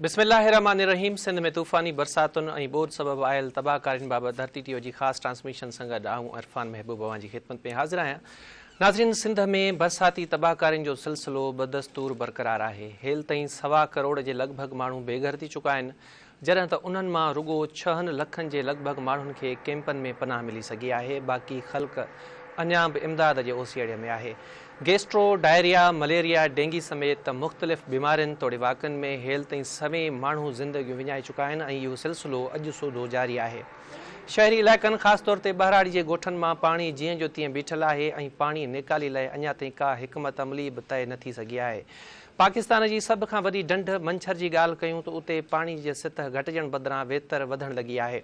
बिस्मिल्लाहिर्रहमानिर्रहीम। सिंध में तूफ़ानी बरसातुनि ऐं ॿोॾि सबबि आयल तबाहकारियुनि बाबति धरती टीवी जी ख़ासि ट्रांसमिशन सां गॾु आऊं इरफान महबूब जी ख़िदमत में हाज़िर आहियां। नाज़रीन, सिंध में बरसाती तबाहकारियुनि जो सिलसिलो बदस्तूर बरक़रार आहे। हेल ताईं 1.25 करोड़ जे लॻभॻि माण्हू बेघर थी चुका आहिनि, जॾहिं त उन्हनि मां रुॻो 6 लखनि जे लॻभॻि माण्हुनि खे कैंपनि में पनाह मिली सघी आहे। बाक़ी ख़ल्क़ अञा बि इमदाद जे ओसीड़े में आहे। गैस्ट्रो, डायरिया, मलेरिया, डेंगी समेत मुख़्तलिफ़ बीमारियुनि तोड़े वाक़िअनि में हेल ताईं सवें माण्हू ज़िंदगियूं विञाए चुका आहिनि ऐं इहो सिलसिलो अॼु सूधो जारी आहे। शहरी इलाइक़नि ख़ासि तौर ते ॿहिराड़ी जे ॻोठनि मां पाणी जीअं जो तीअं बीठल आहे ऐं पाणी निकाली लाइ अञा ताईं का हिकमत अमली बि तइ न थी सघी आहे। पाकिस्तान जी सभ खां वॾी ढंढ मंछर जी ॻाल्हि कयूं त उते पाणी जी सतह घटिजण बदिरां वेतर वधणु लॻी आहे।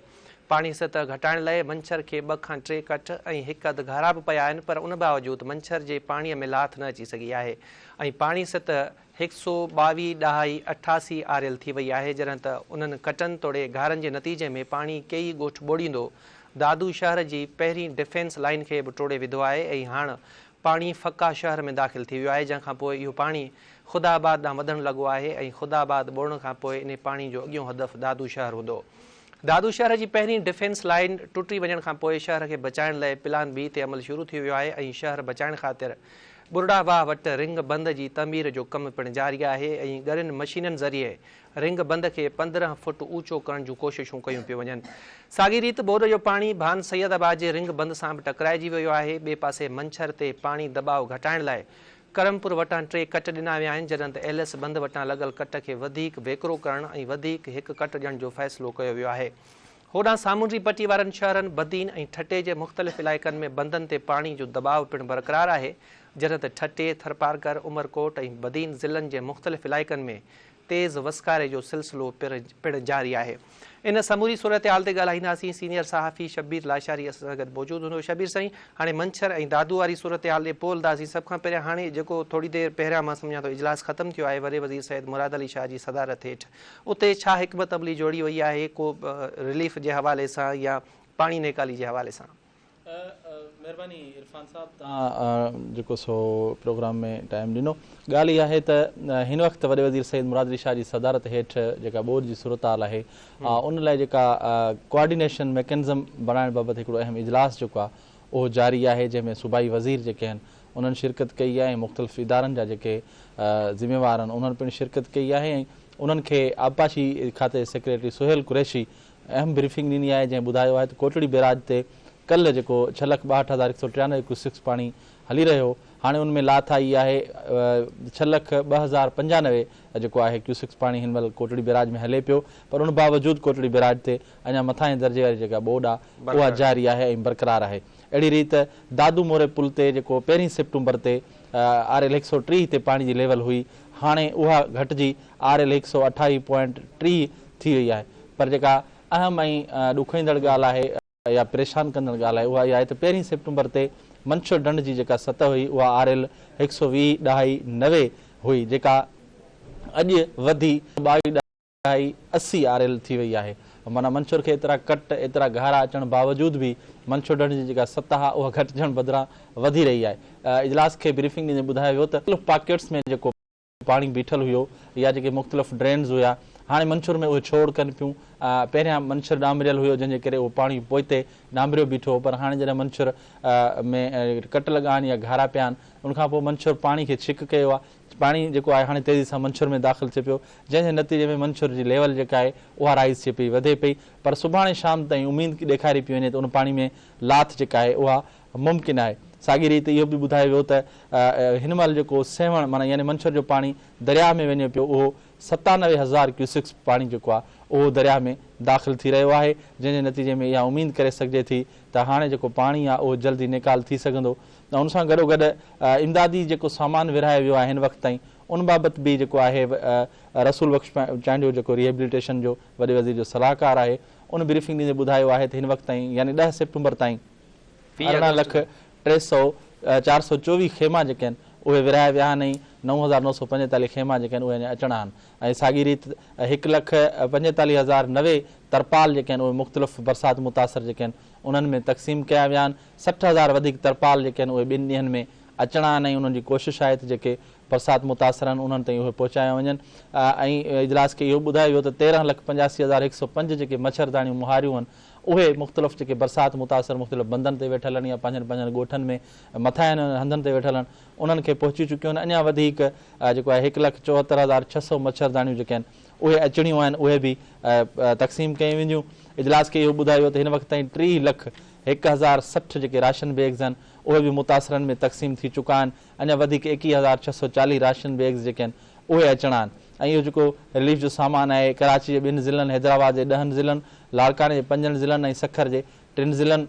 पाणी सतह घटाइण लाइ मंछर खे 2 खां 3 कट ऐं 1 अधु घारा बि पिया आहिनि, पर उन बावजूद मंछर जे पाणीअ में लाथ न अची सघी आहे ऐं पाणी सतह 122.88 आरएल थी वई आहे। जॾहिं त उन्हनि कटनि तोड़े घारनि जे नतीजे में पाणी कई ॻोठ ॿोड़ींदो दादू शहर जी पहिरीं डिफेंस लाइन खे बि टोड़े विधो आहे ऐं हाणे पाणी फ़क़ा शहर में दाख़िल थी वियो आहे, जंहिंखां पोइ इहो पाणी ख़ुदाबाद ॾांहुं वधणु लॻो आहे ऐं ख़ुदाबाद ॿोड़ण खां पोइ इन पाणी जो अॻियों हदफ़ दादू शहर हूंदो। दादू शहर जी पहिरीं डिफेंस लाइन टुटी वञण खां पोइ शहर खे बचाइण लाइ प्लान बी ते अमल शुरू थी वियो आहे ऐं शहर बचाइण ख़ातिर बुरड़ावाह वटि रिंग बंद जी तमीर जो कमु पिणु जारी आहे ऐं ॻरियुनि मशीननि ज़रिए रिंग बंद खे 15 फुट ऊचो करण जूं कोशिशूं कयूं पियूं वञनि। साॻी रीति ॿोॾि जो पाणी भान सैयदाबाद जे रिंग बंद सां बि टकराइजी वियो आहे। ॿिए पासे मंछर ते पाणी दबाव घटाइण लाइ करमपुर वटां 3 कट ॾिना विया आहिनि, जॾहिं त एलएस बंद वटां लॻल कट खे वधीक वेकिरो करणु ऐं वधीक हिकु कट ॾियण जो फ़ैसिलो कयो वियो आहे। होॾां सामूंडी पटी वारनि शहरनि बदीन ऐं ठटे जे मुख़्तलिफ़ इलाइक़नि में बंदनि ते पाणी जो दबाव पिणु बरक़रार आहे, जॾहिं त ठटे, थरपारकर, उमरकोट ऐं बदीन ज़िलनि जे मुख़्तलिफ़ इलाइक़नि में तेज़ वसकारे जो सिलसिलो पिणु जारी आहे। इन समूरी सूरत हाल ते ॻाल्हाईंदासीं। सीनियर सहाफ़ी शबीर लाशारी असां सां गॾु मौजूदु हूंदो। शबीर साईं, हाणे मंछर ऐं दादू वारी सूरत हाल ॾे पोलंदासीं। सभ खां पहिरियां हाणे जेको थोरी देरि पहिरियां मां सम्झां थो इजलास ख़तमु थियो आहे वॾे वज़ीर सैयद मुराद अली शाह जी सदारत हेठि, उते छा हिकमत अमली जोड़ी वई आहे, को रिलीफ जे हवाले सां या पाणी नेकाली जे हवाले सां? महिरबानी इरफान साहब, तव्हां जेको सो प्रोग्राम में टाइम ॾिनो। ॻाल्हि इहा आहे त हिन वक़्तु वॾे वज़ीर सैयद मुराद अली शाह जी सदारत हेठि जेका ॿोॾि जी सूरत हाल आहे उन लाइ जेका कोऑर्डिनेशन मैकेनिज़म बणाइण बाबति हिकिड़ो अहम इजलास जेको आहे उहो जारी आहे, जंहिंमें सूबाई वज़ीर जेके आहिनि उन्हनि शिरकत कई आहे ऐं मुख़्तलिफ़ इदारनि जा जेके ज़िम्मेवार आहिनि उन्हनि पिणु शिरकत कई आहे ऐं उन्हनि खे आबपाशी खाते सेक्रेटरी सुहेल कुरैशी अहम ब्रीफिंग ॾिनी आहे, जंहिं ॿुधायो आहे त कोटड़ी बैराज ते कल्ह जेको 6,62,193 क्यूसिक्स पाणी हली रहियो, हाणे उनमें लाथ आई आहे 6,02,095 जेको आहे क्यूसिक्स पाणी हिन महिल कोटड़ी बैराज में हले पियो, पर उन बावजूद कोटड़ी बैराज ते अञा मथां दर्जे वारी जेका ॿोॾि आहे उहा जारी आहे ऐं बरक़रार आहे। अहिड़ी रीति दादू मोरे पुल ते जेको 1 सेप्टेम्बर ते आरएल 130 ते पाणी जी लेवल हुई, हाणे उहा घटिजी आरएल 128.3 थी वई आहे। पर जेका अहम ऐं ॾुखईंदड़ ॻाल्हि आहे या परेशान कंदड़ ॻाल्हि आहे उहा इहा आहे त 1 सेप्टेम्बर ते मंछर ढंढ जी जेका सतह हुई उहा आरएल 120.90 हुई, जेका अॼु वधी 22.80 आरएल थी वई आहे। माना मंछर खे एतिरा कट, एतिरा घारा अचण बावजूद बि मंछर ढंढ जी जेका सतह आहे उहा घटिजण बदिरां वधी रही आहे। इजलास खे ब्रीफिंग ॾींदे ॿुधायो वियो त पॉकेट्स में जेको पाणी बीठल हुयो या जेके मुख़्तलिफ़ ड्रेन्स हुया, हाणे मंछर में उहे छोड़ कनि पियूं। पहिरियां मंछर डांबरियल हुयो जंहिंजे करे उहो पाणी पोइते डांबरियो बीठो हो, पर हाणे जॾहिं मंछर में कट लॻा आहिनि या घारा पिया आहिनि उनखां पोइ मंछर पाणी खे छिक कयो आहे, पाणी जेको आहे हाणे तेज़ी सां मंछर में दाख़िल थिए पियो, जंहिंजे नतीजे में मंछर जी लेवल जेका आहे उहा राइज़ थिए पई, वधे पई। पर सुभाणे शाम ताईं उमेद ॾेखारी पई वञे त उन पाणी में लाथ जेका आहे उहा मुमकिन आहे। साॻी रीति इहो बि ॿुधायो वियो त हिन महिल जेको सेवण माना यानी मंछर जो पाणी दरिया में वञे पियो उहो 97,000 क्यूसिक्स पाणी जेको आहे उहो दरिया में दाख़िल थी रहियो आहे, जंहिंजे नतीजे में इहा उमेद करे सघिजे थी त हाणे जेको पाणी आहे उहो जल्दी निकाल थी सघंदो। ऐं उन सां गॾोगॾु इमदादी जेको सामान विरहायो वियो आहे हिन वक़्त ताईं उन बाबति बि जेको आहे रसूल बख़्श चांडियो जेको रिहेबिलिटेशन जो वॾे वज़ीर जो सलाहकार आहे उन ब्रीफिंग ॾींदे ॿुधायो आहे त हिन वक़्त ताईं यानी 10 सेप्टेम्बर ताईं 14,24 खेमा जेके आहिनि उहे विरहाया विया आहिनि ऐं 9,945 खेमा जेके आहिनि उहे अञा अचणा आहिनि। ऐं साॻी रीति 1,45,090 तरपाल जेके आहिनि उहे मुख़्तलिफ़ बरसाति मुतासिर जेके आहिनि उन्हनि में तक़सीम कया विया आहिनि। 60,000 वधीक तरपाल जेके आहिनि उहे 2 ॾींहंनि में अचणा आहिनि ऐं उन्हनि जी कोशिशि आहे त जेके बरसाति मुतासिर आहिनि उन्हनि ताईं उहे पहुचाया वञनि। ऐं इजलास खे इहो ॿुधायो वियो त 13,85,105 जेके मच्छरदानियूं मुहारियूं आहिनि उहे मुख़्तलिफ़ जेके बरसाति मुतासिर मुख़्तलिफ़ बंदनि ते वेठल आहिनि या पंहिंजनि ॻोठनि में मथां हंधनि ते वेठल आहिनि उन्हनि खे पहुची चुकियूं आहिनि। अञा वधीक जेको आहे 1,74,600 मच्छरदानियूं जेके आहिनि उहे अचणियूं आहिनि उहे बि तक़सीम कयूं वेंदियूं। इजलास खे इहो ॿुधायो वियो त हिन वक़्त ताईं 3,01,60 जेके राशन बैग्स आहिनि उहे बि मुतासिरनि में तक़सीम थी चुका आहिनि। अञा वधीक 21,640 राशन बैग्स जेके आहिनि उहे अचणा आहिनि। ऐं इहो जेको रिलीफ जो सामान आहे कराची जे 2 ज़िलनि, हैदराबाद जे 10 ज़िलनि, लाड़काने जे 5 ज़िलनि ऐं सखर जे 3 ज़िलनि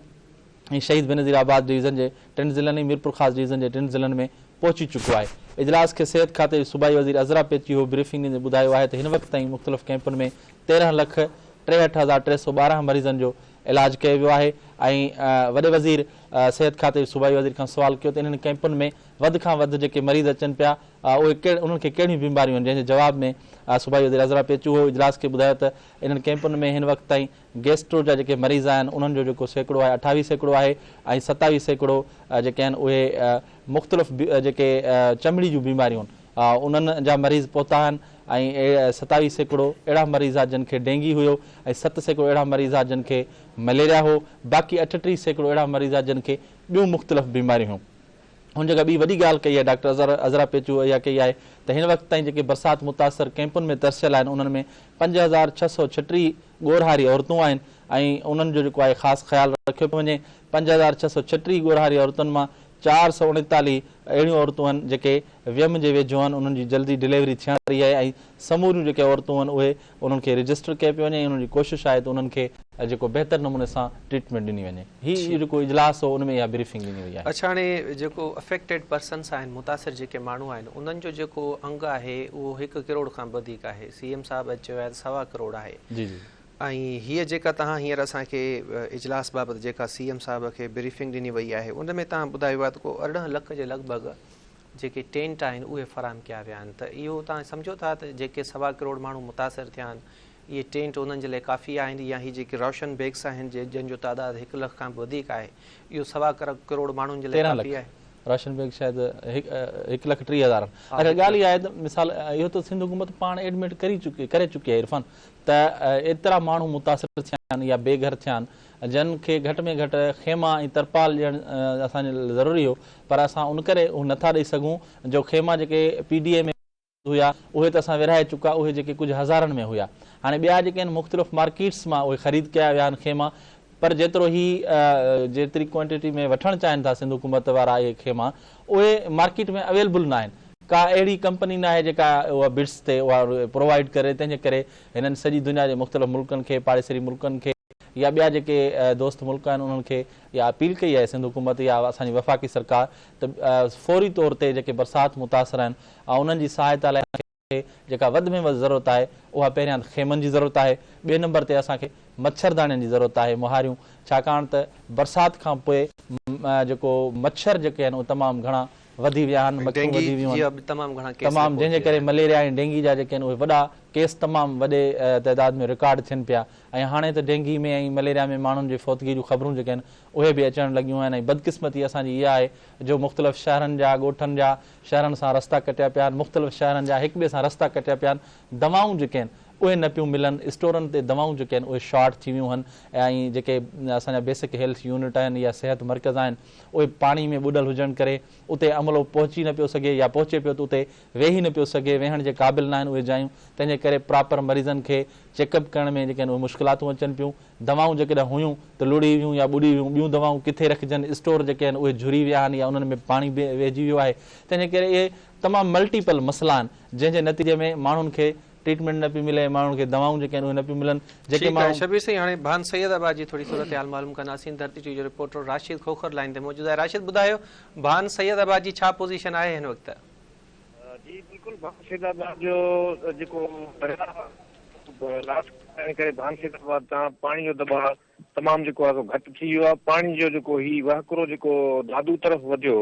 ऐं शहीद बेनज़ीराबाद डिवीज़न जे 3 ज़िलनि ऐं मीरपुर ख़ास डिवीज़न जे 3 ज़िलनि में पहुची चुको आहे। इजलास खे सिहत खाते सूबाई वज़ीर अज़रा पेची हो ब्रीफिंग में ॿुधायो आहे त हिन वक़्त ताईं मुख़्तलिफ़ कैंपुनि में 13,63,312 मरीज़नि जो इलाज कयो वियो आहे। ऐं वॾे वज़ीर सिहत खाते सूबाई वज़ीर खां सुवाल कयो त इन्हनि कैंपुनि में वधि खां वधि जेके मरीज़ अचनि पिया उहे उन्हनि खे कहिड़ियूं बीमारियूं आहिनि, जंहिंजे जवाब में सूबाई वज़ीर अज़रा पेचू हो इजलास खे ॿुधायो त इन्हनि कैंपुनि में हिन वक़्त ताईं गैस्ट्रो जा जेके मरीज़ आहिनि उन्हनि जो जेको सैकड़ो आहे 28% आहे ऐं 27% जेके आहिनि उहे मुख़्तलिफ़ जेके चमड़ी जूं बीमारियूं आहिनि उन्हनि जा मरीज़ पहुता आहिनि। ऐं 27% अहिड़ा मरीज़ आहे जिन खे डेंगी हुयो ऐं 7% अहिड़ा मरीज़ आहे जिन खे मलेरिया हो। बाक़ी 38% अहिड़ा मरीज़ आहे जिन खे ॿियूं मुख़्तलिफ़ बीमारियूं हुयूं। हुन जॻह ॿी वॾी ॻाल्हि कई आहे डॉक्टर अज़रा पेचू इहा कई आहे त हिन वक़्त ताईं जेके बरसाति मुतासिर कैंपुनि में तरसियल आहिनि उन्हनि में 5,636 ॻोरहारी औरतूं आहिनि ऐं उन्हनि जो जेको आहे ख़ासि ख़्यालु रखियो पियो वञे। 5,636 ॻोरहारी औरतुनि मां 439 अहिड़ियूं औरतूं आहिनि जेके वियम जे वेझो आहिनि, उन्हनि जी जल्दी डिलीवरी थियण रही आहे ऐं समूरियूं जेके औरतूं आहिनि उहे उन्हनि खे रजिस्टर कयो पियो वञे। उन्हनि जी कोशिशि आहे त उन्हनि खे जेको बहितर नमूने सां ट्रीटमेंट ॾिनी वञे। हीउ जेको इजलास हो उन में इहा ब्रीफिंग ॾिनी वई आहे। अच्छा, हाणे जेको अफेक्टेड पर्सन्स आहिनि मुतासिर जेके माण्हू आहिनि उन्हनि जो जेको अंग आहे उहो 1 करोड़ खां वधीक आहे। CM साहिबु चयो आहे 1.25 करोड़ आहे। जी जी। ऐं हीअ जेका तव्हां हींअर असांखे इजलास बाबति जेका CM साहिब खे ब्रीफिंग ॾिनी वई आहे उन में तव्हां ॿुधायो आहे त को 18 लख जे लॻभॻि जेके टेंट आहिनि उहे फ़राहम कया विया आहिनि। त इहो तव्हां सम्झो था त जेके 1.25 करोड़ माण्हू मुतासिर थिया आहिनि इहे टेंट उन्हनि जे लाइ काफ़ी आहिनि या ही जेके रोशन बैग्स आहिनि जंहिंजो तादादु 1 लख खां बि वधीक आहे इहो 1.25 करोड़ माण्हुनि जे लाइ काफ़ी आहे। राशन बैग शायदि 1,30,000। अच्छा, ॻाल्हि इहा आहे त मिसाल इहो त सिंध हुकूमत पाण एडमिट करे चुकी आहे इरफान त एतिरा माण्हू मुतासिर थिया आहिनि या बेघर थिया आहिनि जिन खे घटि में घटि खेमा ऐं तरपाल ॾियणु असांजे लाइ ज़रूरी हो पर असां उन करे उहे नथा ॾेई सघूं। जो खेमा जेके PDA में हुया उहे त असां विरहाए चुका, उहे जेके कुझु हज़ारनि में हुया। हाणे ॿिया जेके आहिनि मुख़्तलिफ़ मार्केट्स मां उहे ख़रीद कया विया आहिनि खेमा, पर जेतिरो ही जेतिरी क्वांटिटी में वठणु चाहिनि था सिंध हुकूमत वारा इहे खेमा उहे मार्केट में अवेलेबल न आहिनि। का अहिड़ी कंपनी न आहे जेका उहा बिड्स ते उहा प्रोवाइड करे। तंहिंजे करे हिननि सॼी दुनिया जे मुख़्तलिफ़ मुल्कनि खे पाड़ेसरी मुल्कनि खे या ॿिया जेके दोस्त मुल्क आहिनि उन्हनि खे इहा अपील कई आहे सिंध हुकूमत या असांजी वफ़ाक़ी सरकार त फौरी तौर ते जेके बरसाति मुतासिर आहिनि ऐं उन्हनि जी सहायता लाइ जेका वधि में वधि ज़रूरत आहे उहा पहिरियां खेमनि जी ज़रूरत आहे। ॿिए नंबर ते असांखे मच्छरदानियुनि जी ज़रूरत आहे, मुहारियूं, छाकाणि त बरसाति खां पोइ जेको मच्छर जेके आहिनि उहे तमामु घणा वधी विया आहिनि, मक्खियूं वधी वियूं आहिनि तमामु, जंहिंजे करे मलेरिया ऐं डेंगी जा जेके आहिनि उहे वॾा केस तमामु वॾे तइदाद में रिकॉर्ड थियनि पिया। ऐं हाणे त डेंगी में ऐं मलेरिया में माण्हुनि जी फौतगी जूं ख़बरूं जेके आहिनि उहे बि अचणु लॻियूं आहिनि। ऐं बदकिस्मती असांजी इहा आहे जो मुख़्तलिफ़ शहरनि जा ॻोठनि जा शहरनि सां रस्ता कटिया पिया आहिनि, मुख़्तलिफ़ शहरनि जा हिक ॿिए सां रस्ता कटिया पिया आहिनि, दवाऊं जेके आहिनि उहे न पियूं मिलनि, स्टोरनि ते दवाऊं जेके आहिनि उहे शॉर्ट थी वियूं आहिनि। ऐं जेके असांजा बेसिक हेल्थ यूनिट आहिनि या सिहत मर्कज़ आहिनि उहे पाणी में ॿुॾल हुजण करे उते अमलो पहुची न पियो सघे या पहुचे पियो त उते वेही न पियो सघे, वेहण जे क़ाबिल न आहिनि उहे जायूं। तंहिंजे करे प्रॉपर मरीज़नि खे चेकअप करण में जेके आहिनि उहे मुश्किलातूं अचनि पियूं। दवाऊं जेकॾहिं हुयूं त लुड़ी वियूं या ॿुॾी वियूं, ॿियूं दवाऊं किथे रखजनि, स्टोर जेके आहिनि उहे झुरी विया आहिनि या उन्हनि में पाणी वेहिजी वियो आहे। तंहिंजे करे इहे तमामु मल्टीपल मसइला आहिनि जंहिंजे नतीजे में माण्हुनि खे ट्रीटमेंट न पई मिले, माण्हुनि खे दवाऊं जेके आहिनि उहे न पियूं मिलनि। जेके माण्हू शबीर सिंह हाणे भान सैयदाबाद जी थोरी सूरत हाल मालूम कंदासीं। धरती टीवी जो रिपोर्टर राशिद खोखर लाइन ते मौजूदु आहे। राशिद, ॿुधायो भान सैयदाबाद जी छा पोज़ीशन आहे हिन वक़्तु? जी बिल्कुलु, भान सैयदाबाद जो जेको करे भान सैयदाबाद तां पाणी जो दबाव तमामु जेको आहे घटि थी वियो आहे। पाणी जो जेको ही वहकिरो जेको दादू तरफ़ वधियो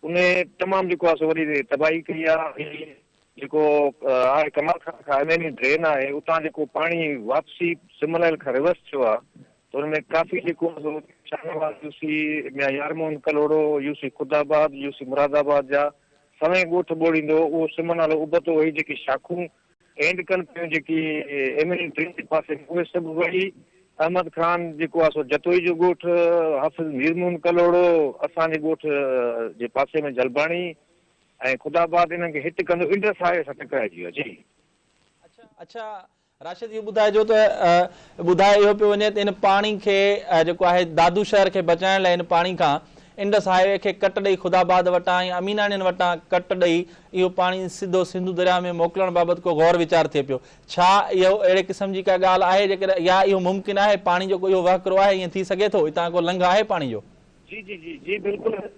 उन तमामु जेको आहे सो वॾी तबाही कई आहे। जेको आहे कमाल खां एमएनी ड्रेन आहे उतां जेको पाणी वापसी सिमलैल खां रिवर्स थियो आहे त हुनमें काफ़ी जेको Shahnawaz UC Yarmohan Kalhoro, UC Khudabad, UC Muradabad जा समय ॻोठ ॿोड़ींदो उहो सिम नालो उबतो हुई, जेकी शाखूं एंड कनि पियूं जेकी एमएल जे पासे, उहे सभु वही अहमद खान जेको आहे सो जतोई जो ॻोठ, हाफ़िज़ मीरमून कलोड़ो असांजे ॻोठ जे पासे में जलबाणी ऐं ख़ुदाबाद इन्हनि खे हिट कंदो इंडस हाईवे सां टकराइजी वियो। जी अच्छा राशिद, इहो ॿुधाइजो त ॿुधाए इहो पियो वञे त इन पाणी खे जेको आहे दादू शहर खे बचाइण लाइ इन पाणी खां इंडस हाईवे खे कट ॾेई ख़ुदाबाद वटां ऐं अमीनाणियुनि वटां कट ॾेई इहो पाणी सिधो सिंधु दरिया में मोकिलण बाबति को गौर वीचार थिए पियो। छा इहो अहिड़े क़िस्म जी का ॻाल्हि आहे जेकॾहिं या इहो मुमकिन आहे, पाणी जो को इहो वहकिरो आहे, ईअं थी सघे थो हितां को लंघ आहे पाणी जो? जी जी जी जी बिल्कुलु,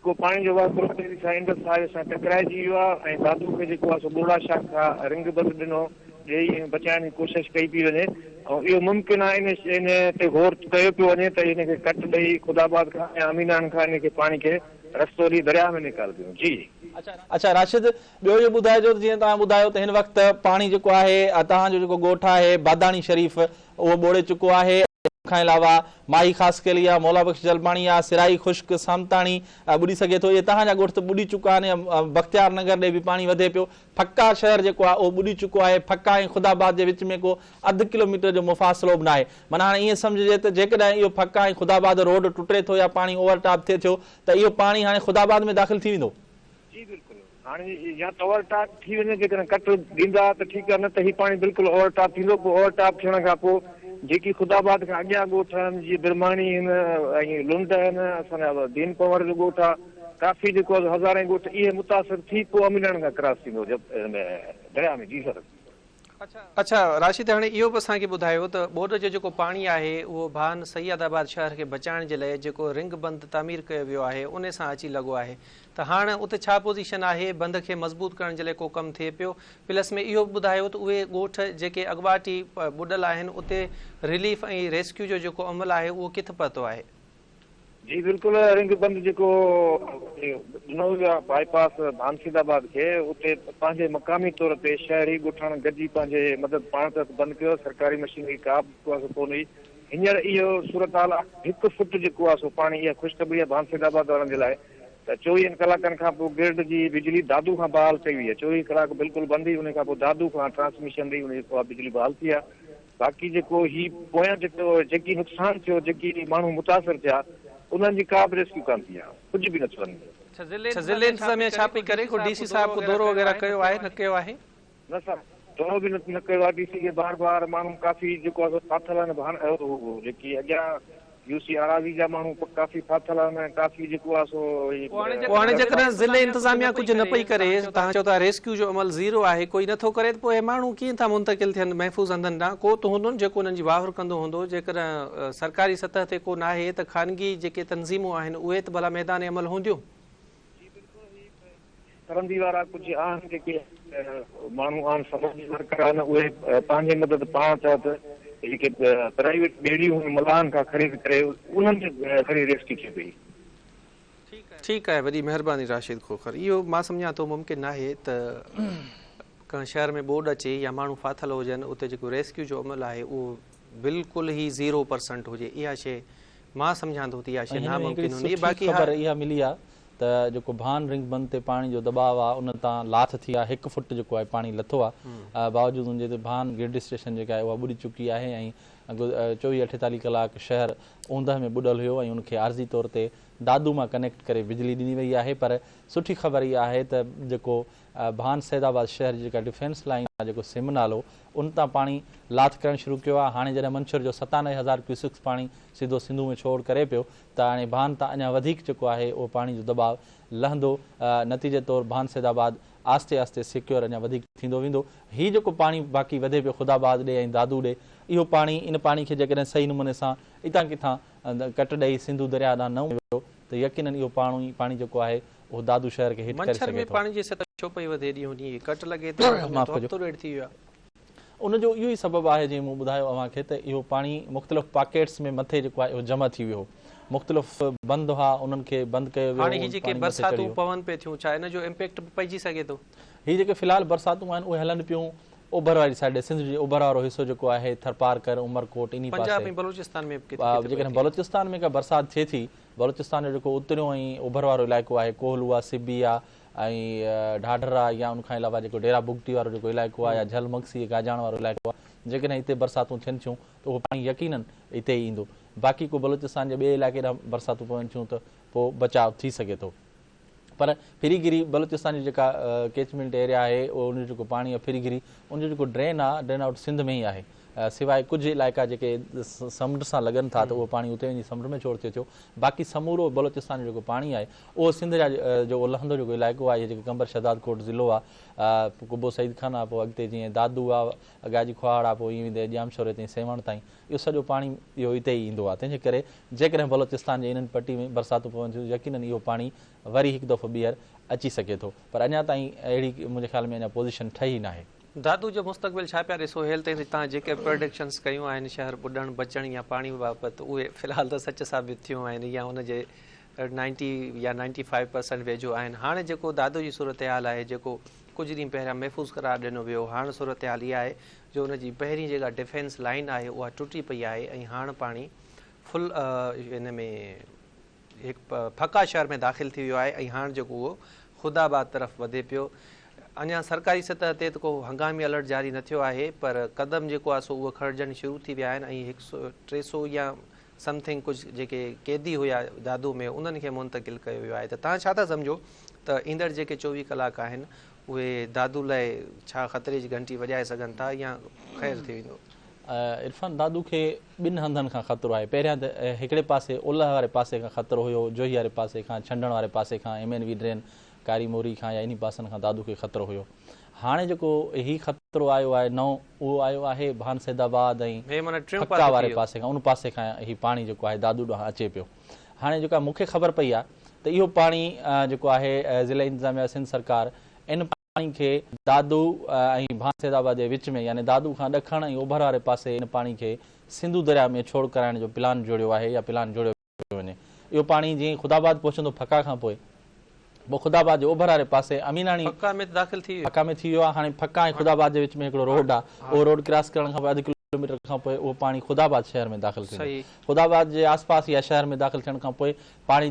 को पाणी जो वहकिरो इंडस हाईवे सां टकराइजी वियो आहे ऐं दादू खे जेको आहे सो ॿोड़ा शाख खां रिंग बंदि ॾिनो ॾेई बचाइण जी कोशिशि कई पई वञे, ऐं इहो मुमकिन आहे इन ते गौर कयो पियो वञे त इनखे कट ॾेई ख़ुदाबाद खां ऐं अमीनान खां इनखे पाणी खे रस्तो ॾेई दरिया में निकालंदियूं। जी अच्छा राशिद, ॿियो इहो ॿुधाइजो त जीअं तव्हां ॿुधायो त हिन वक़्तु पाणी जेको आहे तव्हांजो जेको ॻोठ आहे बादाणी शरीफ़ उहो ॿोड़े चुको आहे, खां अलावा माई ख़ासि कयली आहे, मौला बख़्श जलबाणी आहे, सिराई ख़ुश्क सामताणी ॿुॾी सघे थो, इहे तव्हांजा ॻोठ त ॿुॾी चुका आहिनि, बख़्तियार नगर ॾे बि पाणी वधे पियो, फक्का शहर जेको आहे उहो ॿुॾी चुको आहे, फक्का ऐं ख़ुदाबाद जे विच में को अधु किलोमीटर जो मुफ़ासिलो बि न आहे। माना हाणे ईअं सम्झिजे त जेकॾहिं इहो फक्का ऐं ख़ुदाबाद रोड टुटे थो या पाणी ओवरटॉप थिए थो त इहो पाणी हाणे ख़ुदाबाद में दाख़िल थी वेंदो? जी बिल्कुलु, हाणे या त ओवरटॉप थी वञे, जेकॾहिं कट ॾींदा त ठीकु आहे, न त हीउ पाणी बिल्कुलु ओवरटॉप थींदो। पोइ ओवरटॉप थियण खां पोइ जेकी ख़ुदाबाद खां अॻियां ॻोठ आहिनि जीअं बिरमाणी आहिनि ऐं लुंड आहिनि, असांजा दीन पंवर जो ॻोठ आहे, काफ़ी जेको आहे हज़ारे ॻोठ इहे मुतासिर थी पोइ अमीनान खां क्रॉस थींदो दरिया में। जी सर। अच्छा राशिद, हाणे इहो बि असांखे ॿुधायो त ॿोॾ जो जेको पाणी आहे उहो भान सैयदाबाद शहर खे बचाइण जे लाइ जेको रिंग बंदि तामीर कयो वियो आहे उन सां अची लॻो आहे, त हाणे उते छा पोज़ीशन आहे, बंद खे मज़बूत करण जे लाइ को कमु थिए पियो? प्लस में इहो ॿुधायो त उहे ॻोठ जेके अॻुवाटी ॿुॾल आहिनि उते रिलीफ ऐं रेस्क्यू जो जेको अमल आहे उहो किथे पहुतो आहे? जी बिल्कुलु, रिंग बंदि जेको ॾिनो वियो आहे बाईपास भानसीदाबाद खे, उते पंहिंजे मक़ामी तौर ते शहरी ॻोठाण गॾिजी पंहिंजे मदद पाण तरफ़ बंदि कयो, सरकारी मशीनरी का बि कोन्हे। हींअर इहो सूरत हाल 1 फुट जेको आहे सो पाणी इहा ख़ुशख़बरी आहे भानसीदाबाद वारनि जे लाइ त 24 कलाकनि खां पोइ ग्रिड जी बिजली दादू खां बहाल कई हुई आहे। 24 कलाक बिल्कुलु बंदि हुई, उन खां पोइ दादू खां ट्रांसमिशन ॾेई उन बिजली बहाल थी आहे। बाक़ी जेको ही पोयां जेकी नुक़सानु थियो, जेकी माण्हू मुतासिर थिया, उन्हनि जी का बि रेस्क्यू कान थी आहे, कुझु बि न थियो आहे। ज़िले इंतज़ामिया छा पई करे? को डीसी साहब को दौरो वग़ैरह कयो आहे, न कयो आहे? न सर, दौरो बि न कयो आहे। डीसी खे बार बार माण्हू काफ़ी जेको आहे फाथल आहिनि, जेकी अॻियां यूसी आराज़ी जा माण्हू काफ़ी फाथल आहिनि, काफ़ी जेको आहे सो हाणे जेकॾहिं ज़िले इंतज़ामिया कुझु न पई करे, तव्हां चओ था रेस्क्यू जो अमल ज़ीरो आहे, कोई नथो करे, त पोइ माण्हू कीअं था मुंतक़िल थियनि महफ़ूज़ हंधनि ॾांहुं? को त हूंदो न जेको उन्हनि जी वाहर कंदो हूंदो, जेकॾहिं सरकारी सतह ते को न आहे त ख़ानगी जेके तंज़ीमूं आहिनि उहे त भला मैदान अमल हूंदियूं? करंदी वारा कुझु आहिनि जेके माण्हू आहिनि समाजी वर्कर आहिनि, उहे पंहिंजे मदद पाण चओ जेके प्राइवेट ॿेड़ियूं मलाहनि खां ख़रीद करे उन्हनि जे खणी रेस्क्यू थी पई। ठीकु आहे, वॾी महिरबानी राशिद खोखर। इहो मां सम्झां थो मुमकिन आहे त कंहिं शहर में ॿोॾ अचे या माण्हू फाथल हुजनि, उते जेको रेस्क्यू जो अमल आहे उहो बिल्कुलु ई 0% हुजे। इहा शइ मां सम्झां थो त इहा शइ नामुमकिन हूंदी। बाक़ी ख़बर इहा मिली आहे त जेको भान रिंग बंदि ते पाणी जो दबाव आहे उन तां लाथ थी आहे, 1 फुट जेको आहे पाणी लथो आहे, बावजूदि हुनजे ते भान ग्रिड स्टेशन जेका आहे उहा ॿुॾी चुकी आहे ऐं 24-48 कलाक शहर ऊंदहि में ॿुॾल हुयो ऐं उनखे आर्ज़ी तौर ते दादू मां कनेक्ट करे बिजली ॾिनी वई आहे। पर सुठी ख़बर इहा आहे त जेको भान सैदाबाद शहर जी जेका डिफेंस लाइन आहे, जेको सिम नालो, उन तां पाणी लाथ करणु शुरू कयो आहे। हाणे जॾहिं मंछर जो 97,000 क्यूसिक्स पाणी सिधो सिंधु में छोड़ करे पियो त हाणे भान तां अञा वधीक जेको आहे उहो पाणी जो दबाव लहंदो। नतीजे तौरु भान सैदाबाद आस्ते आस्ते सिक्योर अञा वधीक थींदो वेंदो। हीउ जेको पाणी बाक़ी वधे पियो ख़ुदाबाद ॾे ऐं दादू ॾे, इहो पाणी इन पाणी खे जेकॾहिं सही नमूने सां इतां किथां कट ॾेई सिंधु दरिया ॾांहुं न वियो त यकीनन इहो पाणी जेको आहे उहो दादू शहर खे हिट करे सघे थो। पाणी जी सतह छो पई वधे ॾींहों ॾींहुं? कट लॻे थो रेड थी वियो आहे। उनजो इहो ई सबबु आहे, जीअं मूं ॿुधायो अव्हांखे, त इहो पाणी मुख़्तलिफ़ पॉकेट्स में मथे जेको आहे उहो जमा थी वियो, मुख़्तलिफ़ बंदि हुआ उन्हनि खे बंदि कयो वियो। हाणे जेके बरसातूं पवन पे थियूं, छा इन जो इम्पैक्ट पइजी सघे थो? हीअ जेके फ़िलहाल बरसातूं आहिनि उहे हलनि पियूं ओभर वारी साइड, सिंध जो ओभर वारो हिसो जेको आहे थरपारकर, उमरकोट, इन पासे बलूचिस्तान में जेकॾहिं बलूचिस्तान में का बरसाति थिए थी, बलूचिस्तान जो जेको उतरियों ऐं ओभर वारो इलाइक़ो आहे, कोहलू आहे, सिबी आहे, ढाढर आहे या उनखां अलावा जेको डेरा बुगटी वारो जेको इलाइक़ो आहे या झल मक्सी गाजाण वारो इलाइक़ो आहे जेकॾहिं हिते बरसातूं थियनि थियूं त उहो पाणी यकीनन हिते ई ईंदो। बाक़ी को बलूचिस्तान जे ॿिए इलाइक़े ॾांहुं बरसातूं पवनि थियूं त पोइ बचाव थी सघे थो। पर फिरीगिरी बलूचिस्तान जी जेका कैचमेंट एरिया आहे उनजो जेको पाणी आहे फिरीगिरी उनजो जेको ड्रेन आहे ड्रेन आउट सिंध में ई आहे। सिवाय कुझु इलाइक़ा जेके समुंड सां लॻनि था त उहो पाणी उते वञी समुंड में छोड़ थिए थो। बाक़ी समूरो बलूचिस्तान जो जेको पाणी आहे उहो सिंध जा जो लहंदो जेको इलाइक़ो आहे जेको कंबर शहदाद कोट ज़िलो आहे कुबो सईद खान आहे पोइ अॻिते जीअं दादू आहे गाजी खुआड़ आहे पोइ ईअं वेंदे ॼामशोरे ताईं सेवण ताईं इहो सॼो पाणी इहो हिते ई ईंदो आहे। तंहिंजे करे जेकॾहिं बलूचिस्तान जे इन्हनि पट्टी में बरसातूं पवनि थियूं यकीनन इहो पाणी वरी हिकु दफ़ो ॿीहर अची सघे थो। पर अञा ताईं अहिड़ी मुंहिंजे ख़्याल में अञा पोज़ीशन ठही नाहे। दादू जो मुस्तक़बिल छा पिया ॾिसो हेल ताईं तव्हां जेके प्रोडिक्शन्स कयूं आहिनि शहर ॿुॾणु बचण या पाणी बाबति उहे फ़िलहालु त सच साबित थियूं आहिनि या उनजे 90 या 95% वेझो आहिनि। हाणे जेको दादू जी सूरत हाल आहे जेको कुझु ॾींहं पहिरियां महफ़ूज़ करार ॾिनो वियो हाणे सूरत हाल इहा आहे जो उनजी पहिरीं जेका डिफेंस लाइन आहे उहा टुटी पई आहे ऐं हाणे पाणी फुल इन में हिकु फका शहर में दाख़िल थी वियो आहे ऐं हाणे जेको उहो ख़ुदाबाद तरफ़ वधे पियो। अञा सरकारी सतह ते त को हंगामी अलर्ट जारी न थियो आहे पर क़दम जेको आहे सो उहो खणजणु शुरू थी विया आहिनि ऐं 300 या समथिंग कुझु जेके क़ैदी हुया दादू में उन्हनि खे मुंतक़िल कयो वियो आहे। त तव्हां छा था सम्झो त ईंदड़ जेके 24 कलाक आहिनि उहे दादू लाइ छा ख़तरे जी घंटी वॼाए सघनि था या ख़ैर थी वेंदो? इरफान दादू खे ॿिनि हंधनि खां ख़तरो आहे। पहिरियां त हिकिड़े पासे ओलह वारे पासे खां ख़तरो हुयो जोही वारे पासे खां छंडण वारे पासे खां MNV ड्रेन कारी मोरी खां या इन पासनि खां दादू खे ख़तरो हुयो। हाणे जेको ही ख़तरो आयो आहे नओं उहो आयो आहे भान सैदाबाद ऐं फक्का वारे पासे खां उन पासे खां ही पाणी जेको आहे दादू ॾांहुं अचे पियो। हाणे जेका मूंखे ख़बर पई आहे त इहो पाणी जेको आहे ज़िला इंतज़ामिया सिंध सरकार इन पाणी खे दादू ऐं भान सैदाबाद जे विच में यानी दादू खां ॾखण ऐं ओभर वारे पासे इन पाणी खे सिंधू दरिया में छोड़ कराइण जो प्लान जोड़ियो आहे या प्लान जोड़ियो पियो वञे। इहो पाणी जीअं ख़ुदाबाद पहुचंदो फका खां पोइ ख़ुदाबाद जे ओभर वारे पासे अमीनाणी फका में दाख़िल थी वियो आहे। हाणे फका ऐं ख़ुदाबाद जे विच में हिकिड़ो रोड आहे उहो रोड क्रॉस करण खां पोइ 1 किलोमीटर खां पोइ उहो पाणी ख़ुदाबाद शहर में दाख़िल थींदो। ख़ुदाबाद जे आसपास या शहर में दाख़िल थियण खां पोइ पाणी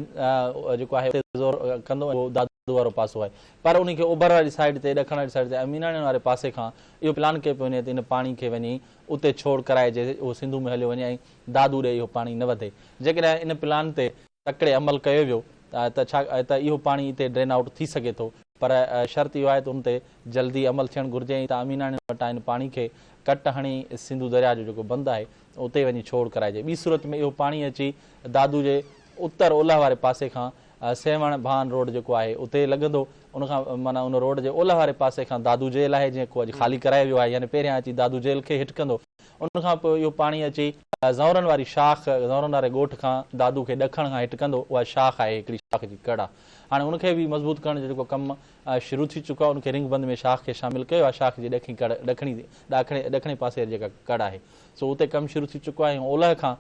जेको आहे ज़ोर कंदो उहो दादू वारो पासो आहे। पर उनखे ओभर वारी साइड ते ॾखण वारी साइड ते अमीनाणी वारे पासे खां इहो प्लान कयो पियो वञे त इन पाणी खे वञी उते छोड़ कराइजे उहो सिंधू में हलियो वञे ऐं दादू ॾे इहो पाणी न वधे। जेकॾहिं इन प्लान ते तकिड़े अमल कयो वियो त छा त इहो पाणी हिते ड्रेन आउट थी सघे थो। पर शर्त इहो आहे त उन ते जल्दी अमल थियणु घुरिजे त अमीनाणी वटां इन पाणी खे कट हणी सिंधू दरिया जो जेको बंदि आहे उते वञी छोड़ कराइजे। ॿी सूरत में इहो पाणी अची दादू जे उत्तर ओलह वारे पासे खां सेवण भान रोड जेको आहे उते लॻंदो उनखां माना उन रोड जे ओलह वारे पासे खां दादू जेल आहे जेको अॼु ख़ाली करायो वियो आहे यानी पहिरियां अची दादू जेल खे हिट कंदो उनखां पोइ इहो पाणी अची ज़ौरनि वारी शाख ज़ौरनि वारे ॻोठ खां दादू खे ॾखण खां हिट कंदो। उहा शाख आहे हिकिड़ी शाख जी कड़ आहे। हाणे उनखे बि मज़बूत करण जो जेको कमु शुरू थी चुको आहे उनखे रिंग बंद में शाख खे शामिलु कयो आहे। शाख जी ॾखिणी पासे जेका कड़ आहे सो उते कमु शुरू थी चुको आहे। ऐं ओलह खां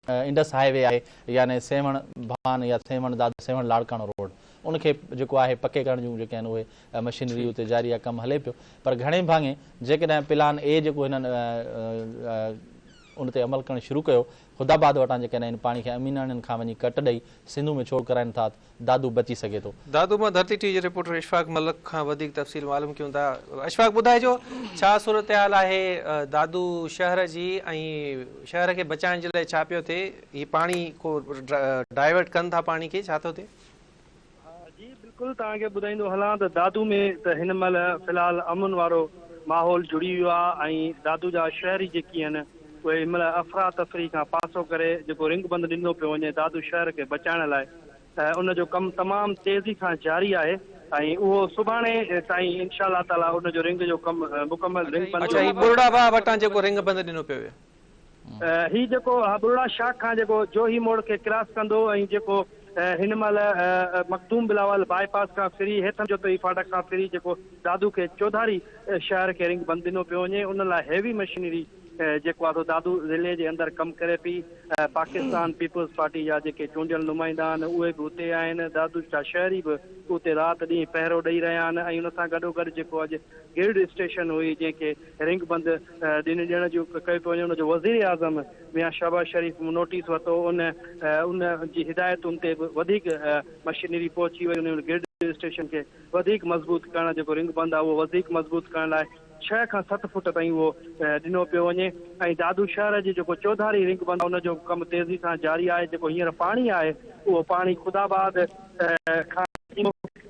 इंडस हाईवे आहे यानी सेवण भान या सेवण दादू सेवण लाड़काणो रोड उनखे जेको आहे पके करण जूं जेके आहिनि उहे मशीनरी उते जारी आहे कमु हले पियो। पर घणे भाङे जेकॾहिं प्लान ए जेको हिननि उन ते अमल करणु शुरू कयो ख़ुदाबाद वटां जेकॾहिं इन पाणी खे अमीनाणियुनि खां वञी कट ॾेई सिंधू में छोड़ कराइनि था दादू बची सघे थो। दादू मां धरती टीवी जे रिपोर्टर इशफाक मलिक खां वधीक तफ़सील मालूम कयूं था। इशफाक ॿुधाइजो छा सूरत हाल आहे दादू शहर जी ऐं शहर खे बचाइण जे लाइ छा पियो थिए? हीउ पाणी को डाइवर्ट कनि था पाणी खे छा थो थिए? जी बिल्कुलु तव्हांखे ॿुधाईंदो हलां त दादू में त हिन महिल फ़िलहालु अमन वारो माहौल जुड़ी वियो आहे ऐं दादू जा शहरी जेकी आहिनि उहे हिन महिल अफ़रा तफ़री खां पासो करे जेको रिंग बंदि ॾिनो पियो वञे दादू शहर खे बचाइण लाइ उनजो कमु तमामु तेज़ी खां जारी आहे ऐं उहो सुभाणे ताईं इंशा अल्लाह ताला उनजो रिंग जो कमु मुकमल रिंग बंदि बुरड़ाबा वटां जेको रिंग बंदि ॾिनो पियो ही जेको बुरड़ा शाख खां जेको जोही मोड़ खे क्रॉस कंदो ऐं जेको हिन महिल मखदूम बिलावल बाईपास खां फ्री हेठि जो तई फाटक खां फ्री जेको दादू खे चौधारी शहर खे रिंग बंदि ॾिनो पियो वञे उन लाइ हैवी मशीनरी जेको आहे दादू ज़िले जे अंदरि कमु करे पई। पाकिस्तान पीपल्स पार्टी जा जेके चूंडियल नुमाइंदा आहिनि उहे बि उते आहिनि। दादू जा शहरी बि उते राति ॾींहुं पहिरो ॾेई रहिया आहिनि ऐं उन सां गॾोगॾु जेको अॼु गिल्ड स्टेशन हुई जंहिंखे रिंग बंदि ॾियण जो कयो पियो वञे उनजो वज़ीर आज़म मियां शहबाज़ शरीफ़ नोटिस वरितो उन जी हिदायतुनि ते बि वधीक मशीनरी पहुची वई उन गिल्ड स्टेशन खे वधीक मज़बूत करण जेको रिंग बंदि आहे उहो वधीक मज़बूत करण लाइ 6 खां 7 फुट ताईं उहो ॾिनो पियो वञे ऐं दादू शहर जी जेको चौधारी रिंग बंदि आहे उनजो कमु तेज़ी सां जारी आहे। जेको हींअर पाणी आहे उहो पाणी ख़ुदाबाद खां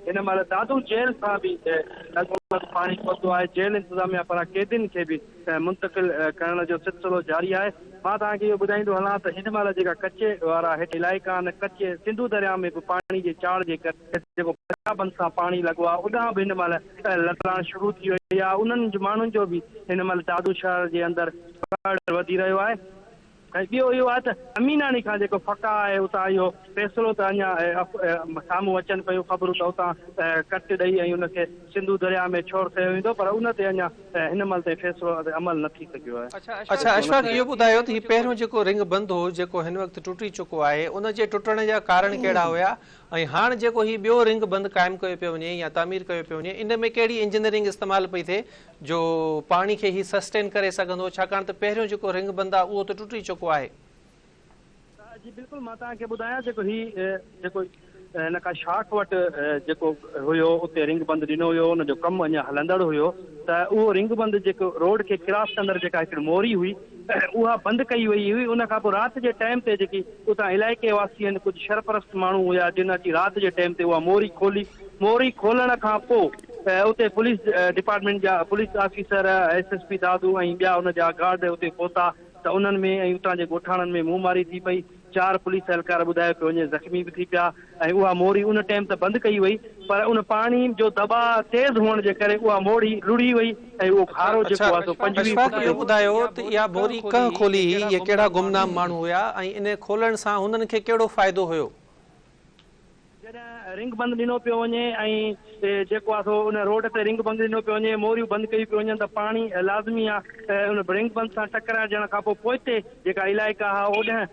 हिन महिल दादू जेल सां बि लॻभॻि पाणी पहुतो आहे। जेल इंतिज़ामिया पारां कैदियुनि खे बि मुंतक़िल करण जो सिलसिलो जारी आहे। मां तव्हांखे इहो ॿुधाईंदो हलां त हिन महिल जेका कचे वारा हेठि इलाइक़ा आहिनि कचे सिंधू दरिया में बि पाणी जे चाढ़ जे करे जेको पंजाबनि सां पाणी लॻो आहे उॾां बि हिन महिल लथाइण शुरू थी वई आहे। उन्हनि माण्हुनि जो बि हिन महिल दादू शहर जे अंदरि वधी रहियो आहे। ऐं ॿियो इहो आहे त अमीनाणी खां जेको फका आहे उतां इहो फ़ैसिलो त अञा साम्हूं अचनि पियूं ख़बरूं त उतां कट ॾेई ऐं उनखे सिंधू दरिया में छोड़ कयो वेंदो पर उन ते अञा हिन महिल ताईं फ़ैसिलो अमल न थी सघियो आहे। अच्छा अशफाक इहो ॿुधायो त हीउ पहिरियों जेको रिंग बंदि हो जेको हिन वक़्तु टुटी चुको आहे उन जे टुटण जा कारण कहिड़ा हुया ऐं हाणे जेको हीउ ॿियो रिंग बंदि क़ाइमु कयो पियो वञे या तामीर कयो पियो वञे इन में कहिड़ी इंजीनियरिंग इस्तेमालु पई थिए जो पाणी खे हीउ सस्टेन करे सघंदो छाकाणि त पहिरियों जेको रिंग बंदि आहे उहो त टुटी चुको आहे। जी बिल्कुलु मां तव्हांखे ॿुधायां जेको जेको हिन खां शाख वटि जेको हुयो उते रिंग बंदि ॾिनो हुयो उनजो कमु अञा हलंदड़ हुयो त उहो रिंग बंदि जेको रोड खे क्रॉस कंदड़ जेका हिकिड़ी मोरी हुई उहा बंदि कई वई हुई। उन खां पोइ राति जे टाइम ते जेकी उतां इलाइक़े वासी आहिनि कुझु शरपरस्त माण्हू हुया जिन अची राति जे टाइम ते उहा मोरी खोली। मोरी खोलण खां पोइ उते पुलिस डिपार्टमेंट जा पुलिस ऑफिसर SSP दादू ऐं ॿिया उन जा गार्ड उते पहुता त उन्हनि में ऐं उतां जे ॻोठाणनि में मुंहमारी थी पई। 4 पुलिस एहलकार ॿुधायो पियो वञे ज़ख़्मी बि थी पिया ऐं उहा मोरी उन टाइम ते बंदि कई वई पर उन पाणी जो दबाव तेज़ हुअण जे करे उहा मोरी रुड़ी वई ऐं उहो खारो जेको आहे सो 25 फुट इहो ॿुधायो त इहा मोरी कंहिं खोली हुई इहे कहिड़ा गुमनाम माण्हू हुया ऐं इन खोलण सां हुननि खे कहिड़ो फ़ाइदो हुयो? जॾहिं रिंग बंदि ॾिनो पियो वञे ऐं जेको आहे सो उन रोड ते रिंग बंदि ॾिनो पियो वञे मोरियूं बंदि कयूं पियूं वञनि त पाणी लाज़मी आहे उन रिंग बंदि सां टकराइण खां पोइ पोइते जेका इलाइक़ा हुआ ओॾां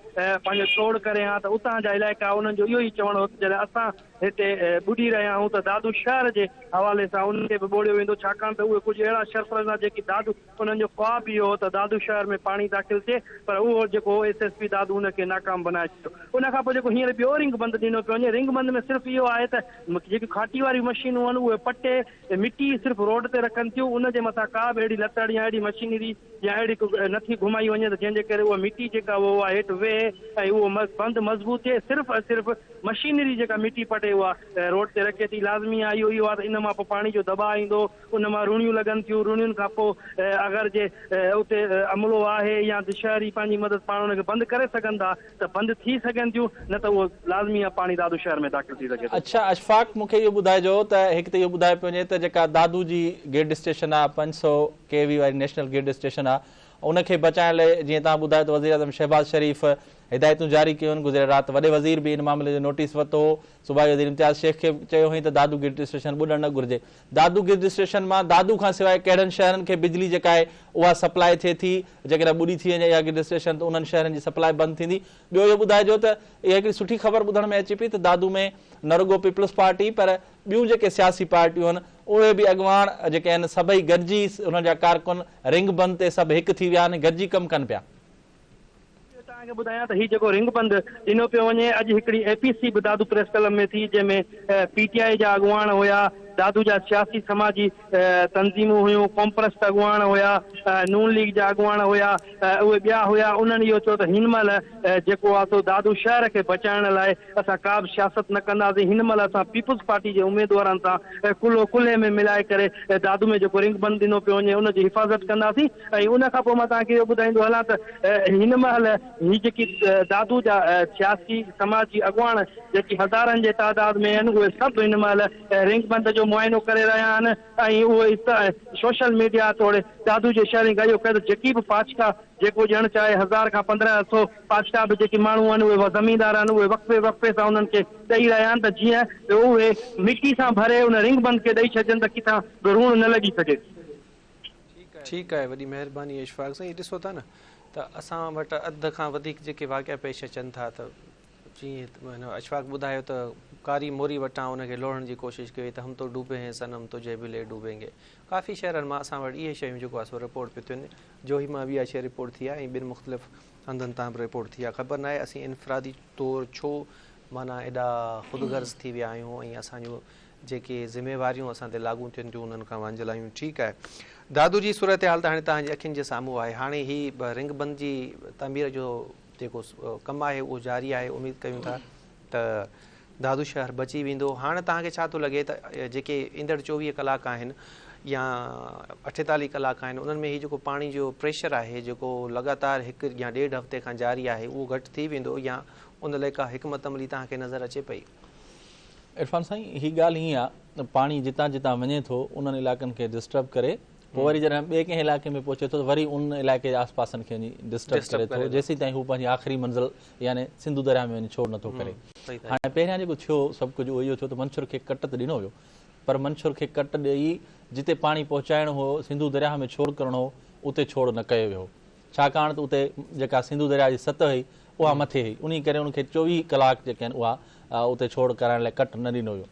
पंहिंजो छोड़ करे हा त उतां जा इलाइक़ा उन्हनि जो इहो ई चवणु हो जॾहिं असां हिते ॿुॾी रहिया आहियूं त दादू शहर जे हवाले सां उन्हनि खे बि ॿोड़ियो वेंदो छाकाणि त उहे कुझु अहिड़ा शरपरस्त आहे जेकी दादू उन्हनि जो ख्वाब इहो हो त दादू शहर में पाणी दाख़िल थिए पर उहो जेको SSP दादू उनखे नाकाम बनाए छॾियो। उन खां पोइ जेको हींअर ॿियो रिंग बंदि ॾिनो पियो वञे रिंग बंदि में सिर्फ़ु इहो आहे त जेकी खाटी वारी मशीनूं आहिनि उहे पटे मिटी सिर्फ़ु रोड ते रखनि थियूं उनजे मथां का बि अहिड़ी लतड़ या अहिड़ी मशीनरी या अहिड़ी नथी घुमाई वञे त जंहिंजे करे उहा मिटी जेका उहा हेठि वेहे ऐं उहो बंदि मज़बूत थिए। सिर्फ़ु मशीनरी जेका मिटी पटे उहा रोड ते रखे थी। लाज़मी आहे इहो आहे त इन मां पोइ पाणी जो दबाव ईंदो उन मां रुणियूं लॻनि थियूं। रुणियुनि खां पोइ अगरि जे उते अमलो आहे या शहरी पंहिंजी मदद पाण उनखे बंदि करे सघनि था त बंदि थी सघनि थियूं न त उहो लाज़मी आहे पाणी दादू शहर में दाख़िल थी सघे। अच्छा अशफाक मूंखे इहो ॿुधाइजो त हिकु त इहो ॿुधाए पियो वञे त जेका दादू जी ग्रिड स्टेशन आहे 500 kV वारी नेशनल ग्रिड स्टेशन आहे उनखे बचाइण लाइ जीअं तव्हां ॿुधायो त वज़ीर आज़म शहबाज़ शरीफ़ हिदायतूं जारी कयूं आहिनि। गुज़िरियल राति वॾे वज़ीर बि इन मामले जो नोटिस वरितो हो। सूबाई वज़ीर इम्तियाज़ शेख खे चयो हुई त दादू ग्रिड स्टेशन ॿुॾणु न घुरिजे। दादू ग्रिड स्टेशन मां दादू खां सवाइ कहिड़नि शहरनि खे बिजली जेका आहे उहा सप्लाई थिए थी जेकॾहिं ॿुॾी थी वञे इहा ग्रिड स्टेशन त उन्हनि शहरनि जी सप्लाई बंदि थींदी। ॿियो इहो ॿुधाइजो त इहा हिकिड़ी सुठी ख़बर ॿुधण में अचे पई त दादू में न रुगो पीपल्स पार्टी पर ॿियूं जेके सियासी पार्टियूं आहिनि उहे बि अॻुवाण जेके आहिनि सभई गॾिजी उन्हनि जा कारकुन रिंग बंदि ते सभु हिकु थी विया आहिनि गॾिजी कमु कनि पिया। तव्हांखे ॿुधायां त हीउ जेको रिंग बंदि ॾिनो पियो वञे अॼु हिकिड़ी APC बि दादू प्रेस क्लब में थी जंहिंमें PTI जा अॻुवाण हुया दादू जा सियासी समाजी तंज़ीमूं हुयूं कॉम्प्रस्ट अॻुवाण हुया नून लीग जा अॻुवाण हुया उहे ॿिया हुया। उन्हनि इहो चयो त हिन महिल जेको आहे सो दादू शहर खे बचाइण लाइ असां का बि सियासत न कंदासीं। हिन महिल असां पीपुल्स पार्टी जे उमेदवारनि सां कुल्हे में मिलाए करे दादू में जेको रिंग बंदि ॾिनो पियो वञे उनजी हिफ़ाज़त कंदासीं। ऐं उन खां पोइ मां तव्हांखे इहो ॿुधाईंदो हलां त हिन महिल ही जेकी दादू जा सियासी समाजी अॻुवाण जेकी हज़ारनि जे तादाद में आहिनि उहे सभु हिन महिल रिंग बंदि जो मुआइनो करे रहिया आहिनि ऐं उहे सोशल मीडिया तोड़े दादू जे शहर ॻाल्हियूं कयो त जेकी बि पाचका जेको ॼण चाहे 1000 खां 1500 पाचका बि जेके माण्हू आहिनि उहे ज़मीनदार आहिनि उहे वक़्फ़े सां उन्हनि खे ॾेई रहिया आहिनि त जीअं उहे मिटी सां भरे उन रिंग बंदि खे ॾेई छॾनि त किथां रूण न लॻी सघे। ठीकु आहे वॾी महिरबानी इशफाक साईं। ॾिसो था न त असां वटि अधु खां वधीक जेके वाक़िया पेश अचनि था त जीअं अशफाक ॿुधायो त कारी मोरी वटां उनखे लोहण जी कोशिशि कई त हम तो डूबे हैं सनम तुझे भी ले डूबेंगे। काफ़ी शहरनि मां असां वटि इहे शयूं जेको आहे सो रिपोर्ट पियूं थियनि। जोही मां बि इहा शइ रिपोर्ट थी आहे ऐं ॿिनि मुख़्तलिफ़ हंधनि तां बि रिपोर्ट थी आहे। ख़बर न आहे असीं इनफ़रादी तौरु छो माना एॾा ख़ुदगर्ज़ थी विया आहियूं ऐं असांजो जेके ज़िम्मेवारियूं असां ते लागू थियनि थियूं उन्हनि खां वांझल आहियूं। ठीकु आहे दादू जी सूरत हाल त हाणे तव्हांजी अखियुनि जे साम्हूं आहे। हाणे ही रिंग बंद जी तामीर जो जेको कमु आहे उहो जारी आहे। उमेद कयूं था त दादू शहर बची वेंदो। हाणे तव्हांखे छा थो लॻे त जेके ईंदड़ 24 कलाक आहिनि या 48 कलाक आहिनि उन्हनि में ही जेको पाणी जो प्रेशर आहे जेको लगातार 1 या 1.5 हफ़्ते खां जारी आहे उहो घटि थी वेंदो या उन लाइ का हिकमत अमली तव्हांखे नज़र अचे पई? इरफान साईं ही ॻाल्हि हीअं आहे पाणी जितां जितां वञे थो उन्हनि इलाइक़नि खे डिस्टर्ब करे पोइ वरी जॾहिं ॿिए कंहिं इलाइक़े में पहुचे थो वरी उन इलाइक़े जे आस पासनि खे वञी डिस्टर्ब करे थो जेसीं ताईं हू पंहिंजी आख़िरी मंज़िल यानी सिंधु दरिया में वञी छोड़ नथो करे। हाणे पहिरियां जेको थियो सभु कुझु उहो इहो थियो त मंशूर खे कट त ॾिनो वियो पर मंशूर खे कट ॾेई जिते पाणी पहुचाइणो हो सिंधु दरिया में छोड़ करणो हो उते छोड़ न कयो वियो छाकाणि त उते जेका सिंधु दरिया जी सतह हुई उहा मथे हुई उन करे उनखे 24 कलाक जेके आहिनि उहा उते छोड़ कराइण लाइ कट न ॾिनो वियो।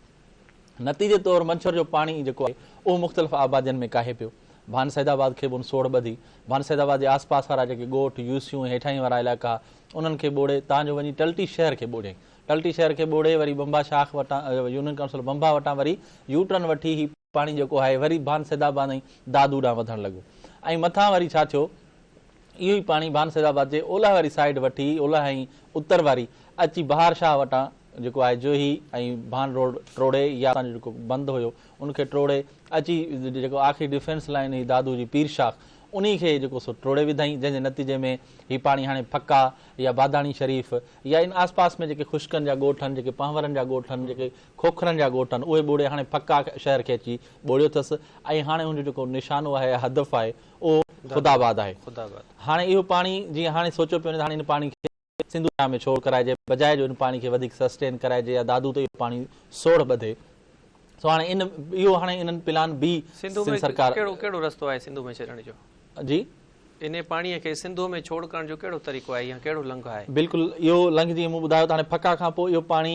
नतीजे तौरु मंशूर जो पाणी जेको आहे उहो मुख़्तलिफ़ आबादियुनि में काहे पियो। भान सैदाबाद खे बि उन सोड़ ॿधी भान सैदाबाद जे आस पास वारा जेके ॻोठ यूसियूं हेठां वारा इलाइक़ा उन्हनि खे ॿोड़े तव्हांजो वञी टल्टी शहर खे ॿोड़े टल्टी शहर खे ॿोड़े वरी बंबा शाख वटां यूनियन काउंसिल बंबा वटां वरी यूटर्न वठी ही पाणी जेको आहे वरी भान सैदाबाद ऐं दादू ॾांहुं वधणु लॻो ऐं मथां वरी छा थियो इहो ई पाणी भान सैदाबाद जे ओलह वारी साइड वठी ओलह ऐं उत्तर वारी अची बहार शाह वटां जेको आहे जोही ऐं भान रोड टोड़े या जेको बंदि हुयो उनखे टोड़े अची जेको आख़िरी डिफेंस लाइन हुई दादू जी पीर शाख उन खे जेको सो टोड़े विधाई जंहिंजे नतीजे में हीउ पाणी हाणे फका या बादाणी शरीफ़ या इन आस पास में जेके ख़ुश्कनि जा ॻोठ आहिनि जेके पांवरनि जा ॻोठ आहिनि जेके खोखरनि जा ॻोठ आहिनि उहे ॿोड़े हाणे फका शहर खे अची ॿोड़ियो अथसि ऐं हाणे हुनजो जेको निशानो आहे हदफ़ आहे उहो ख़ुदाबाद आहे। हाणे इहो पाणी जीअं हाणे सोचियो पियो हाणे इन पाणी खे सिंधु दरिया में छोड़ कराइजे बजाए जो इन पाणी खे वधीक सस्टेन कराइजे या दादू ते इहो पाणी सोड़ ॿधे सो हाणे इन इहो हाणे इन्हनि प्लान बी सरकार कहिड़ो रस्तो आहे सिंधु में छॾण जो जी इन पाणीअ खे सिंधु में छोड़ करण जो कहिड़ो तरीक़ो आहे या कहिड़ो लंघ आहे? बिल्कुलु इहो लंघ जीअं मूं ॿुधायो त हाणे फका खां पोइ इहो पाणी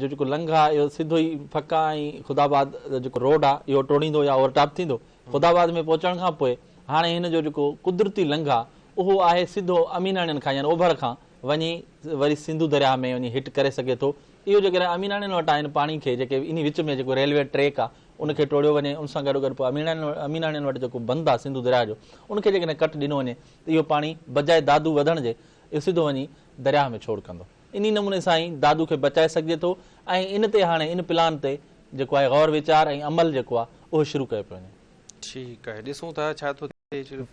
जो जेको लंघ आहे इहो सिधो ई फका ऐं ख़ुदाबाद जेको रोड आहे इहो टोड़ींदो या ओवरटॉप थींदो ख़ुदाबाद में पहुचण खां पोइ हाणे हिन जो जेको कुदरती लंघ आहे उहो आहे सिधो अमीनाणियुनि खां यानी ओभर खां वञी वरी सिंधु दरिया में वञी हिट करे सघे थो। इहो जेकॾहिं अमीनाणियुनि वटां आहिनि पाणी खे जेके इन विच में जेको रेलवे ट्रैक आहे उनखे टोड़ियो वञे उन सां गॾोगॾु पोइ अमीनाणियुनि वटि जेको बंदि आहे सिंधु दरिया जो उनखे जेकॾहिं कट ॾिनो वञे त इहो पाणी बजाए दादू वधण जे इहो सिधो वञी दरिया में छोड़ कंदो। इन नमूने सां ई दादू खे बचाए सघिजे थो ऐं इन ते हाणे इन प्लान ते जेको आहे गौर वीचार ऐं अमल जेको आहे उहो शुरू कयो पियो वञे। ठीकु आहे ॾिसूं था छा थो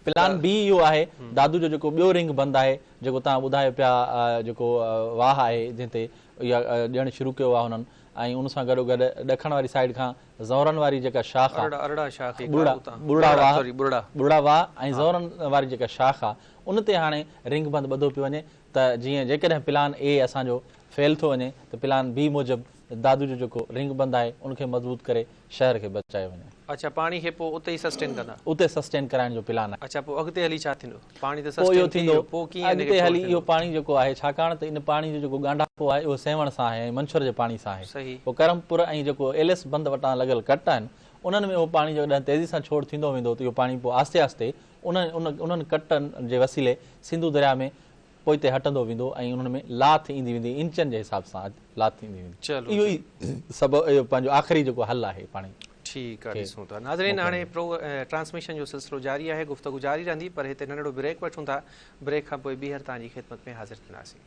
प्लान बी इहो आहे दादू जो जेको ॿियो रिंग बंदि आहे जेको तव्हां ॿुधायो पिया जेको वाह आहे जंहिं ते इहा ॾियणु शुरू कयो आहे हुननि ऐं उन सां गॾोगॾु ॾखण वारी साइड खां ज़ौरनि वारी जेका शाख आहे बुड़ा वाह ऐं ज़ौरनि वारी जेका शाख आहे उन ते हाणे रिंग बंदि ॿधो पियो वञे त जीअं जेकॾहिं प्लान ए असांजो फेल थो वञे त प्लान बी मूजिबि दादू जो जेको रिंग बंदि आहे उनखे मज़बूत करे शहर खे बचाए वञे। अच्छा पाणी खे पोइ उते ई सस्टेन कंदा उते सस्टेन कराइण जो प्लान आहे। अच्छा पोइ अॻिते हली छा थींदो पाणी त पोइ इहो थींदो अॻिते हली इहो पाणी जेको आहे छाकाणि त इन पाणी जो जेको गांडापो आहे उहो सेवण सां आहे ऐं मंशूर जे पाणी सां आहे पोइ करमपुर ऐं जेको एलिस बंदि वटां लॻियल कट आहिनि उन्हनि में उहो पाणी जॾहिं तेज़ी सां छोड़ थींदो वेंदो त इहो पाणी पोइ आस्ते आस्ते उन्हनि कटनि जे वसीले सिंधु दरिया में पोइ हटंदो वेंदो ऐं उन्हनि में लाथ ईंदी वेंदी इंचनि जे हिसाब सां लाथ थींदी वेंदी। इहो ई सभु इहो पंहिंजो आख़िरी जेको हल आहे पाणी। ठीकु आहे ॾिसूं था नाज़रीन हाणे ट्रांसमिशन जो सिलसिलो जारी आहे गुफ़्तगू जारी रहंदी पर हिते नंढिड़ो ब्रेक वठूं था ब्रेक खां पोइ ॿीहर तव्हांजी ख़िदमत में हाज़िर थींदासीं।